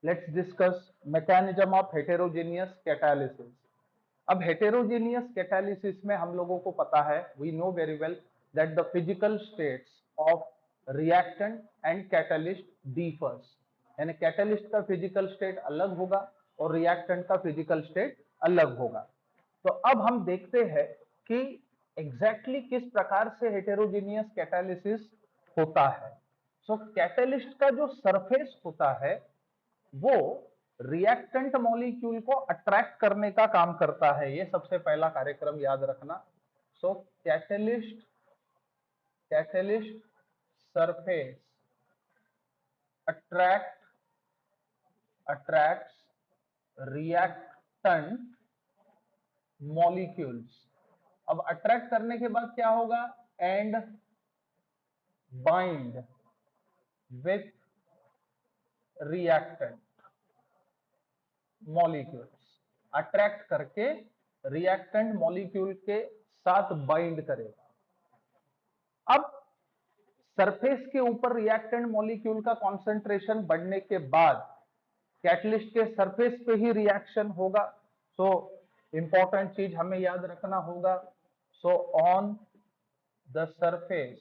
let's discuss mechanism of heterogeneous catalysis. अब heterogeneous catalysis में हम लोगों को पता है, we know very well that the physical states of reactant and catalyst differs. यानी catalyst का physical state अलग होगा और reactant का physical state अलग होगा. तो अब हम देखते हैं कि एग्जैक्टली किस प्रकार से हेटेरोजेनियस कैटालिसिस होता है. सो कैटलिस्ट का जो सरफेस होता है वो रिएक्टेंट मॉलिक्यूल को अट्रैक्ट करने का काम करता है. ये सबसे पहला कार्यक्रम याद रखना. So catalyst surface attracts reactant molecules. अब अट्रैक्ट करने के बाद क्या होगा? And bind with reactant molecules. Attract करके रिएक्टेंट मॉलिक्यूल के साथ बाइंड करेगा. अब सरफेस के ऊपर रिएक्टेंट मॉलिक्यूल का कॉन्सेंट्रेशन बढ़ने के बाद कैटलिस्ट के सरफेस पे ही रिएक्शन होगा. सो इंपॉर्टेंट चीज हमें याद रखना होगा. So on the surface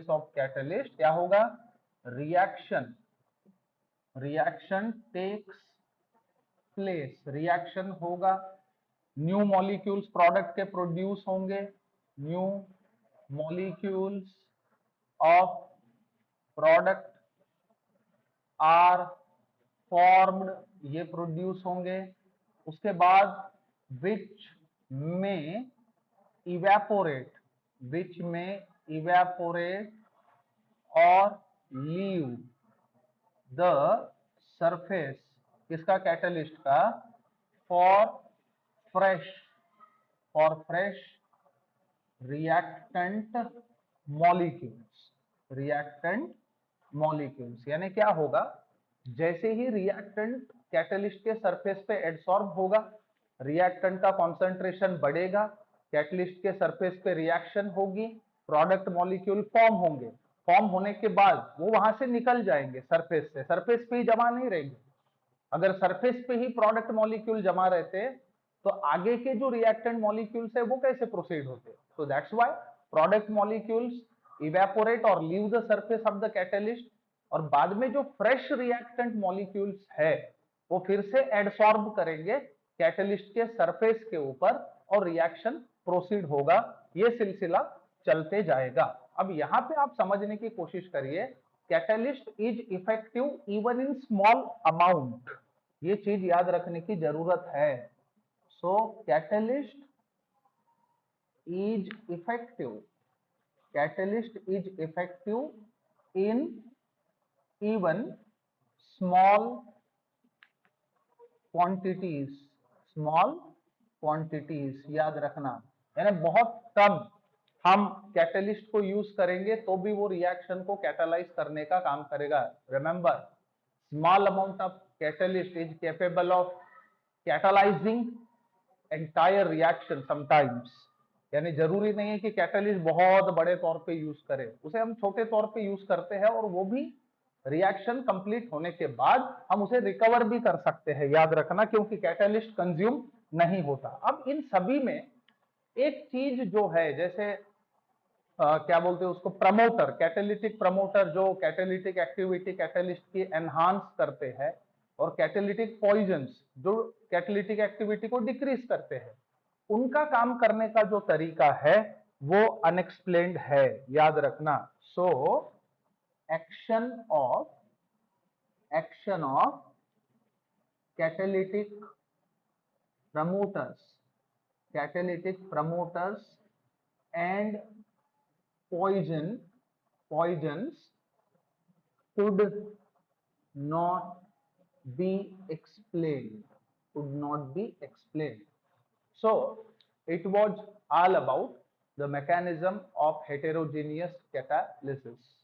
of catalyst क्या होगा? Reaction takes place. रिएक्शन होगा, न्यू मॉलिक्यूल्स प्रोडक्ट के प्रोड्यूस होंगे. New molecules of product are formed. ये प्रोड्यूस होंगे. उसके बाद विच में इवेपोरेट और लीव द सरफेस. किसका? कैटलिस्ट का. For fresh reactant molecules. यानी क्या होगा? जैसे ही रिएक्टेंट कैटलिस्ट के सरफेस पे एडसॉर्ब होगा, रिएक्टेंट का कॉन्सेंट्रेशन बढ़ेगा, कैटलिस्ट के सरफेस पे रिएक्शन होगी, प्रोडक्ट मॉलिक्यूल फॉर्म होंगे. फॉर्म होने के बाद वो वहां से निकल जाएंगे सरफेस पे ही जमा नहीं रहेंगे. अगर सरफेस पे ही प्रोडक्ट मॉलिक्यूल जमा रहते तो आगे के जो रिएक्टेंट मॉलिक्यूल्स है वो कैसे प्रोसीड होते? So that's why product molecules evaporate और leave the surface of the catalyst, और बाद में जो फ्रेश रिएक्टेंट मॉलिक्यूल्स है वो फिर से एडसॉर्ब करेंगे कैटलिस्ट के सरफेस के ऊपर और रिएक्शन प्रोसीड होगा. ये सिलसिला चलते जाएगा. अब यहां पे आप समझने की कोशिश करिए, catalyst is effective even in small amount. ये चीज याद रखने की जरूरत है. So catalyst is effective in even small quantities. याद रखना, यानी बहुत कम हम कैटलिस्ट को यूज करेंगे तो भी वो रिएक्शन को कैटालाइज करने का काम करेगा. Remember, small amount of catalyst is capable of catalysing entire reaction sometimes. यानी जरूरी नहीं है कि कैटलिस्ट बहुत बड़े तौर पे यूज करें, उसे हम छोटे तौर पे यूज करते हैं और वो भी रिएक्शन कंप्लीट होने के बाद हम उसे रिकवर भी कर सकते हैं. याद रखना, क्योंकि कैटलिस्ट कंज्यूम नहीं होता. अब इन सभी में एक चीज जो है, जैसे क्या बोलते हैं उसको, प्रमोटर, कैटेलिटिक प्रमोटर, जो कैटेलिटिक एक्टिविटी कैटलिस्ट की एनहांस करते हैं, और कैटेलिटिक पॉइजन्स जो कैटेलिटिक एक्टिविटी को डिक्रीज करते हैं, उनका काम करने का जो तरीका है वो अनएक्सप्लेन्ड है. याद रखना. So action of catalytic promoters and poisons could not be explained. So it was all about the mechanism of heterogeneous catalysis.